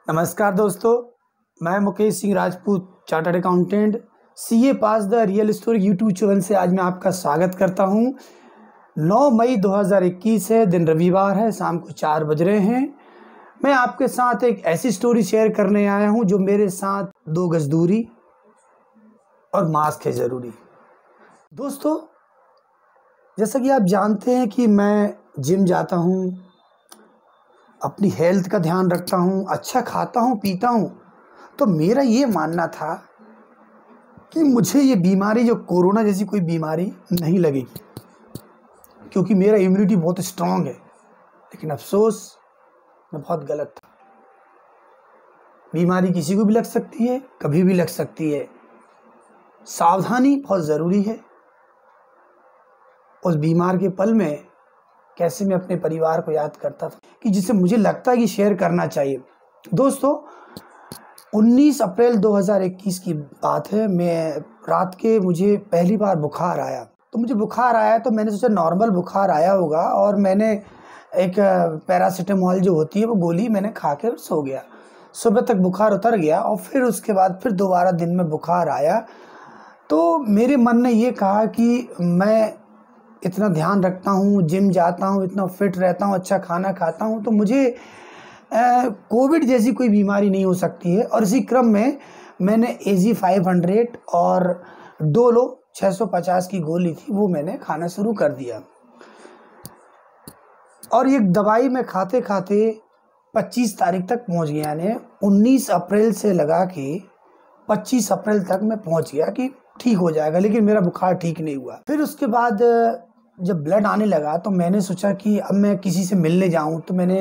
नमस्कार दोस्तों, मैं Mukesh Singh Rajput, chartered accountant, CA pass the real story YouTube channel से आज मैं आपका स्वागत करता हूं। 9 मई 2021 है, दिन रविवार है, शाम को 4 बज रहे हैं। मैं आपके साथ एक ऐसी स्टोरी शेयर करने आया हूं जो मेरे साथ 2 गज दूरी और मास्क है ज़रूरी। दोस्तों, जैसा कि आप जानते हैं कि मैं जिम जाता हूं, अपनी हेल्थ का ध्यान रखता हूँ, अच्छा खाता हूँ, पीता हूँ। तो मेरा ये मानना था कि मुझे ये बीमारी, जो कोरोना जैसी कोई बीमारी नहीं लगेगी, क्योंकि मेरा इम्यूनिटी बहुत स्ट्रांग है। लेकिन अफसोस, मैं बहुत गलत था। बीमारी किसी को भी लग सकती है, कभी भी लग सकती है। सावधानी बहुत ज़रूरी है। उस बीमार के पल में कैसे मैं अपने परिवार को याद करता था कि जिसे मुझे लगता है कि शेयर करना चाहिए। दोस्तों, 19 अप्रैल 2021 की बात है। मैं रात के मुझे पहली बार बुखार आया। तो मैंने सोचा नॉर्मल बुखार आया होगा, और मैंने एक पैरासीटामोल जो होती है वो गोली मैंने खा के सो गया। सुबह तक बुखार उतर गया और फिर उसके बाद फिर दोबारा दिन में बुखार आया। तो मेरे मन ने ये कहा कि मैं इतना ध्यान रखता हूँ, जिम जाता हूँ, इतना फिट रहता हूँ, अच्छा खाना खाता हूँ, तो मुझे कोविड जैसी कोई बीमारी नहीं हो सकती है। और इसी क्रम में मैंने AZ 500 और डोलो 650 की गोली थी, वो मैंने खाना शुरू कर दिया। और ये दवाई मैं खाते खाते 25 तारीख तक पहुंच गया। यानी 19 अप्रैल से लगा के 25 अप्रैल तक मैं पहुंच गया कि ठीक हो जाएगा, लेकिन मेरा बुखार ठीक नहीं हुआ। फिर उसके बाद जब ब्लड आने लगा तो मैंने सोचा कि अब मैं किसी से मिलने जाऊं। तो मैंने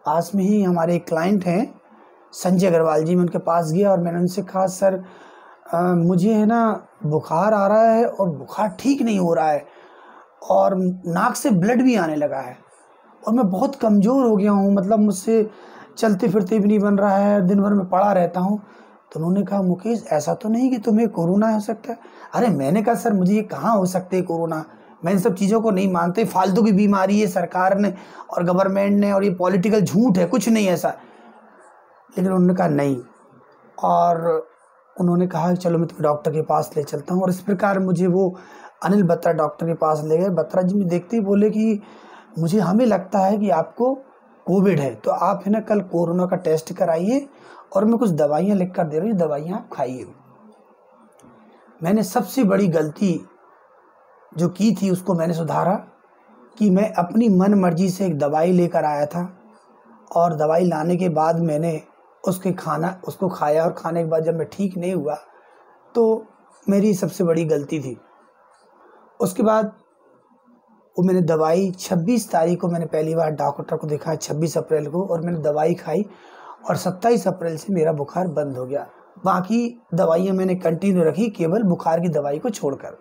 पास में ही हमारे एक क्लाइंट हैं, संजय अग्रवाल जी, मैं उनके पास गया और मैंने उनसे कहा, सर मुझे है ना बुखार आ रहा है और बुखार ठीक नहीं हो रहा है, और नाक से ब्लड भी आने लगा है, और मैं बहुत कमज़ोर हो गया हूँ, मतलब मुझसे चलते फिरते भी नहीं बन रहा है, दिन भर में पड़ा रहता हूँ। तो उन्होंने कहा, मुकेश ऐसा तो नहीं कि तुम्हें कोरोना हो सकता है? अरे मैंने कहा, सर मुझे ये कहाँ हो सकते है कोरोना, मैं इन सब चीज़ों को नहीं मानते, फालतू की बीमारी है, सरकार ने और गवर्नमेंट ने, और ये पॉलिटिकल झूठ है, कुछ नहीं ऐसा। लेकिन उन्होंने कहा नहीं, और उन्होंने कहा चलो मैं तुम्हें डॉक्टर के पास ले चलता हूँ। और इस प्रकार मुझे वो अनिल बत्रा डॉक्टर के पास ले गए। बत्रा जी मुझे देखते ही बोले कि हमें लगता है कि आपको कोविड है, तो आप है ना कल कोरोना का टेस्ट कराइए, और मैं कुछ दवाइयाँ लिख कर दे रही हूँ, दवाइयाँ आप खाइए। मैंने सबसे बड़ी गलती जो की थी उसको मैंने सुधारा कि मैं अपनी मन मर्जी से एक दवाई लेकर आया था, और दवाई लाने के बाद मैंने उसको खाया, और खाने के बाद जब मैं ठीक नहीं हुआ तो मेरी सबसे बड़ी गलती थी। उसके बाद वो मैंने दवाई 26 तारीख को मैंने पहली बार डॉक्टर को दिखाया, 26 अप्रैल को, और मैंने दवाई खाई, और 27 अप्रैल से मेरा बुखार बंद हो गया। बाकी दवाइयाँ मैंने कंटिन्यू रखी, केवल बुखार की दवाई को छोड़कर।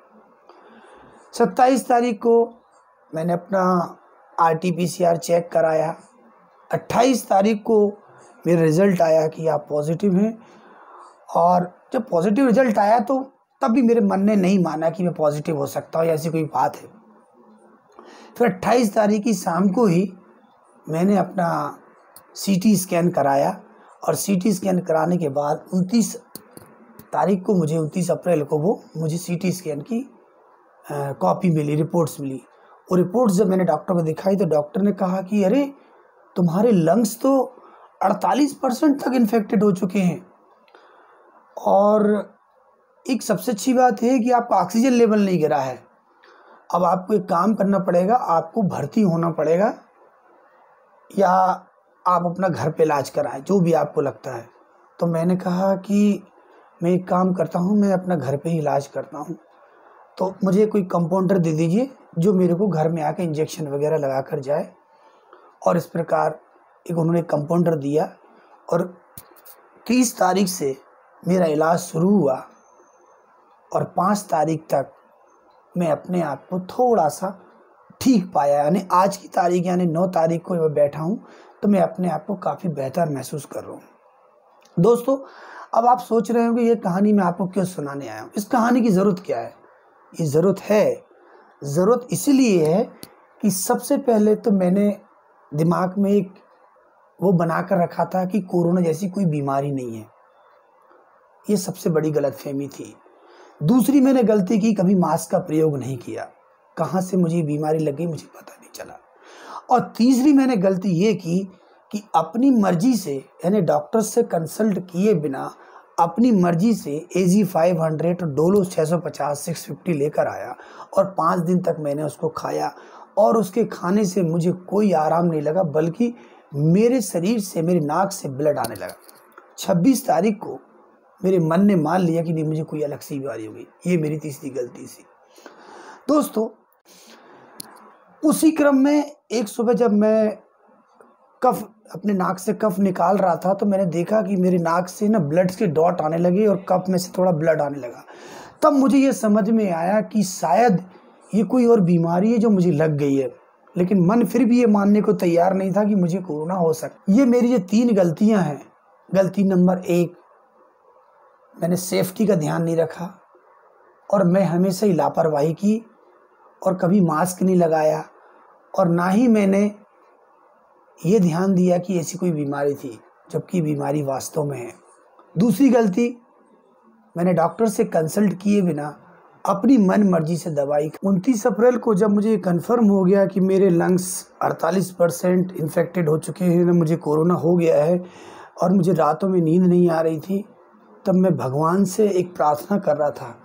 27 तारीख को मैंने अपना RT-PCR चेक कराया। 28 तारीख को मेरा रिज़ल्ट आया कि आप पॉजिटिव हैं, और जब पॉजिटिव रिज़ल्ट आया तो तब भी मेरे मन ने नहीं माना कि मैं पॉजिटिव हो सकता हूँ, ऐसी कोई बात है। फिर 28 तारीख की शाम को ही मैंने अपना CT स्कैन कराया, और CT स्कैन कराने के बाद 29 तारीख को मुझे 29 अप्रैल को मुझे CT स्कैन की कॉपी मिली, रिपोर्ट्स मिली। वो रिपोर्ट्स जब मैंने डॉक्टर को दिखाई तो डॉक्टर ने कहा कि अरे तुम्हारे लंग्स तो 48% तक इन्फेक्टेड हो चुके हैं, और एक सबसे अच्छी बात है कि आपका ऑक्सीजन लेवल नहीं गिरा है। अब आपको एक काम करना पड़ेगा, आपको भर्ती होना पड़ेगा, या आप अपना घर पे इलाज कराएं, जो भी आपको लगता है। तो मैंने कहा कि मैं एक काम करता हूँ, मैं अपना घर पे ही इलाज करता हूँ, तो मुझे कोई कंपाउंडर दे दीजिए जो मेरे को घर में आके इंजेक्शन वगैरह लगा कर जाए। और इस प्रकार उन्होंने कंपाउंडर दिया, और 30 तारीख से मेरा इलाज शुरू हुआ, और 5 तारीख तक मैं अपने आप को थोड़ा सा ठीक पाया। यानी आज की तारीख, यानी 9 तारीख को मैं बैठा हूँ, तो मैं अपने आप को काफ़ी बेहतर महसूस कर रहा हूँ। दोस्तों, अब आप सोच रहे होंगे ये कहानी मैं आपको क्यों सुनाने आया हूँ, इस कहानी की ज़रूरत क्या है? ये ज़रूरत इसलिए है कि सबसे पहले तो मैंने दिमाग में एक वो बनाकर रखा था कि कोरोना जैसी कोई बीमारी नहीं है। ये सबसे बड़ी गलतफहमी थी। दूसरी मैंने गलती की, कभी मास्क का प्रयोग नहीं किया। कहाँ से मुझे बीमारी लग गई मुझे पता नहीं चला। और तीसरी मैंने गलती ये की कि अपनी मर्जी से, यानी डॉक्टर से कंसल्ट किए बिना अपनी मर्जी से AG 500 और डोलो 650 650 लेकर आया और 5 दिन तक मैंने उसको खाया और उसके खाने से मुझे कोई आराम नहीं लगा, बल्कि मेरे शरीर से, मेरी नाक से ब्लड आने लगा। 26 तारीख को मेरे मन ने मान लिया कि नहीं, मुझे कोई अलग सी बीमारी हो गई। ये मेरी तीसरी गलती थी। दोस्तों, उसी क्रम में एक सुबह जब मैं अपने नाक से कफ निकाल रहा था तो मैंने देखा कि मेरे नाक से ना ब्लड के डॉट आने लगे और कफ में से थोड़ा ब्लड आने लगा। तब मुझे ये समझ में आया कि शायद ये कोई और बीमारी है जो मुझे लग गई है, लेकिन मन फिर भी ये मानने को तैयार नहीं था कि मुझे कोरोना हो सकता। ये मेरी जो 3 गलतियां हैं। गलती नंबर 1, मैंने सेफ्टी का ध्यान नहीं रखा और मैं हमेशा ही लापरवाही की और कभी मास्क नहीं लगाया और ना ही मैंने ये ध्यान दिया कि ऐसी कोई बीमारी थी, जबकि बीमारी वास्तव में है। दूसरी गलती, मैंने डॉक्टर से कंसल्ट किए बिना अपनी मन मर्जी से दवाई। 29 अप्रैल को जब मुझे कन्फर्म हो गया कि मेरे लंग्स 48% इन्फेक्टेड हो चुके हैं, मुझे कोरोना हो गया है और मुझे रातों में नींद नहीं आ रही थी, तब मैं भगवान से एक प्रार्थना कर रहा था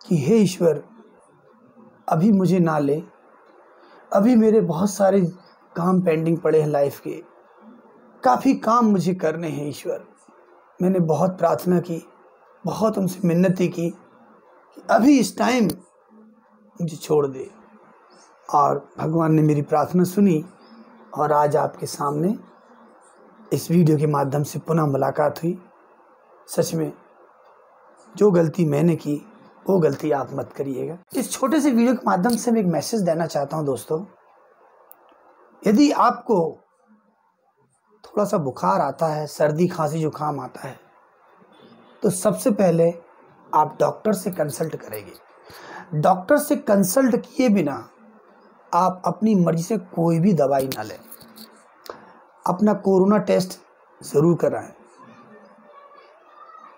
कि हे ईश्वर, अभी मुझे ना ले, अभी मेरे बहुत सारे काम पेंडिंग पड़े हैं लाइफ के, काफ़ी काम मुझे करने हैं ईश्वर। मैंने बहुत प्रार्थना की, बहुत उनसे मिन्नती की कि अभी इस टाइम मुझे छोड़ दे, और भगवान ने मेरी प्रार्थना सुनी और आज आपके सामने इस वीडियो के माध्यम से पुनः मुलाकात हुई। सच में जो गलती मैंने की वो गलती आप मत करिएगा। इस छोटे से वीडियो के माध्यम से मैं एक मैसेज देना चाहता हूं दोस्तों, यदि आपको थोड़ा सा बुखार आता है, सर्दी खांसी जुकाम आता है, तो सबसे पहले आप डॉक्टर से कंसल्ट करेंगे। डॉक्टर से कंसल्ट किए बिना आप अपनी मर्जी से कोई भी दवाई ना लें। अपना कोरोना टेस्ट ज़रूर कराएं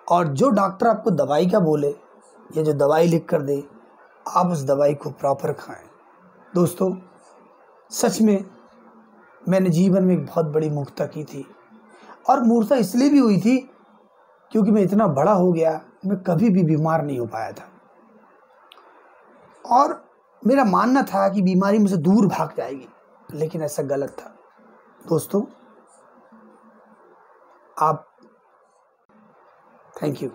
और जो डॉक्टर आपको दवाई का बोले या जो दवाई लिख कर दे, आप उस दवाई को प्रॉपर खाएं। दोस्तों, सच में मैंने जीवन में एक बहुत बड़ी मूर्खता की थी, और मूर्खता इसलिए भी हुई थी क्योंकि मैं इतना बड़ा हो गया, मैं कभी भी बीमार नहीं हो पाया था और मेरा मानना था कि बीमारी मुझसे दूर भाग जाएगी, लेकिन ऐसा गलत था। दोस्तों, आप थैंक यू।